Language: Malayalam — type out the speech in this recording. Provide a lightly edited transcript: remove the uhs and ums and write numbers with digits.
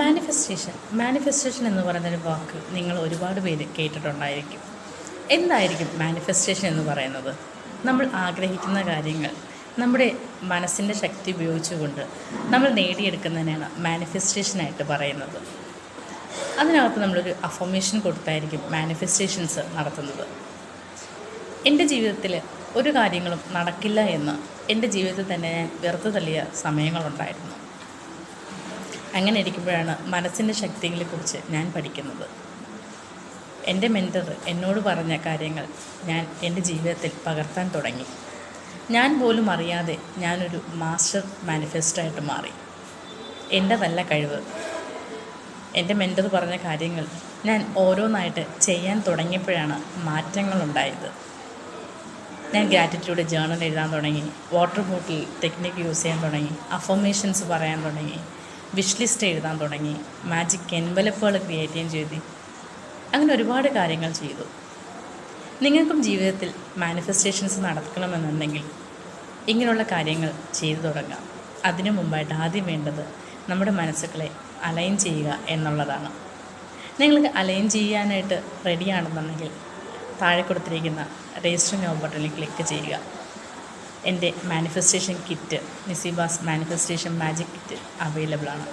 മാനിഫെസ്റ്റേഷൻ എന്ന് പറയുന്നൊരു വാക്ക് നിങ്ങൾ ഒരുപാട് പേര് കേട്ടിട്ടുണ്ടായിരിക്കും. എന്തായിരിക്കും മാനിഫെസ്റ്റേഷൻ എന്ന് പറയുന്നത്? നമ്മൾ ആഗ്രഹിക്കുന്ന കാര്യങ്ങൾ നമ്മുടെ മനസ്സിൻ്റെ ശക്തി ഉപയോഗിച്ചുകൊണ്ട് നമ്മൾ നേടിയെടുക്കുന്നതിനാണ് മാനിഫെസ്റ്റേഷനായിട്ട് പറയുന്നത്. അതിനകത്ത് നമ്മളൊരു അഫർമേഷൻ കൊടുത്തായിരിക്കും മാനിഫെസ്റ്റേഷൻസ് നടത്തുന്നത്. എൻ്റെ ജീവിതത്തിൽ ഒരു കാര്യങ്ങളും നടക്കില്ല എന്ന് എൻ്റെ ജീവിതത്തിൽ തന്നെ ഞാൻ വെറുതെ തള്ളിയ സമയങ്ങളുണ്ടായിരുന്നു. അങ്ങനെ ഇരിക്കുമ്പോഴാണ് മനസ്സിൻ്റെ ശക്തികളെക്കുറിച്ച് ഞാൻ പഠിക്കുന്നത്. എൻ്റെ മെൻറ്റർ എന്നോട് പറഞ്ഞ കാര്യങ്ങൾ ഞാൻ എൻ്റെ ജീവിതത്തിൽ പകർത്താൻ തുടങ്ങി. ഞാൻ പോലും അറിയാതെ ഞാനൊരു മാസ്റ്റർ മാനിഫെസ്റ്ററായിട്ട് മാറി. എൻ്റെ നല്ല കഴിവ്, എൻ്റെ മെൻറ്റർ പറഞ്ഞ കാര്യങ്ങൾ ഞാൻ ഓരോന്നായിട്ട് ചെയ്യാൻ തുടങ്ങിയപ്പോഴാണ് മാറ്റങ്ങളുണ്ടായത്. ഞാൻ ഗ്രാറ്റിറ്റ്യൂഡ് ജേർണൽ എഴുതാൻ തുടങ്ങി, വാട്ടർ ബോട്ടിൽ ടെക്നിക്ക് യൂസ് ചെയ്യാൻ തുടങ്ങി, അഫർമേഷൻസ് പറയാൻ തുടങ്ങി, വിഷ് ലിസ്റ്റ് എഴുതാൻ തുടങ്ങി, മാജിക് എൻവലപ്പുകൾ ക്രിയേറ്റ് ചെയ്യാൻ ചെയ്തു. അങ്ങനെ ഒരുപാട് കാര്യങ്ങൾ ചെയ്തു. നിങ്ങൾക്കും ജീവിതത്തിൽ മാനിഫെസ്റ്റേഷൻസ് നടക്കണമെന്നുണ്ടെങ്കിൽ ഇങ്ങനെയുള്ള കാര്യങ്ങൾ ചെയ്തു തുടങ്ങാം. അതിനു മുമ്പായിട്ട് ആദ്യം വേണ്ടത് നമ്മുടെ മനസ്സുകളെ അലൈൻ ചെയ്യുക എന്നുള്ളതാണ്. നിങ്ങൾക്ക് അലൈൻ ചെയ്യാനായിട്ട് റെഡിയാണെന്നുണ്ടെങ്കിൽ താഴെ കൊടുത്തിരിക്കുന്ന രജിസ്റ്റർ നൗ ബട്ടണിൽ ക്ലിക്ക് ചെയ്യുക. എൻ്റെ മാനിഫെസ്റ്റേഷൻ കിറ്റ്, നിസീബാസ് മാനിഫെസ്റ്റേഷൻ മാജിക് കിറ്റ് അവൈലബിൾ ആണ്.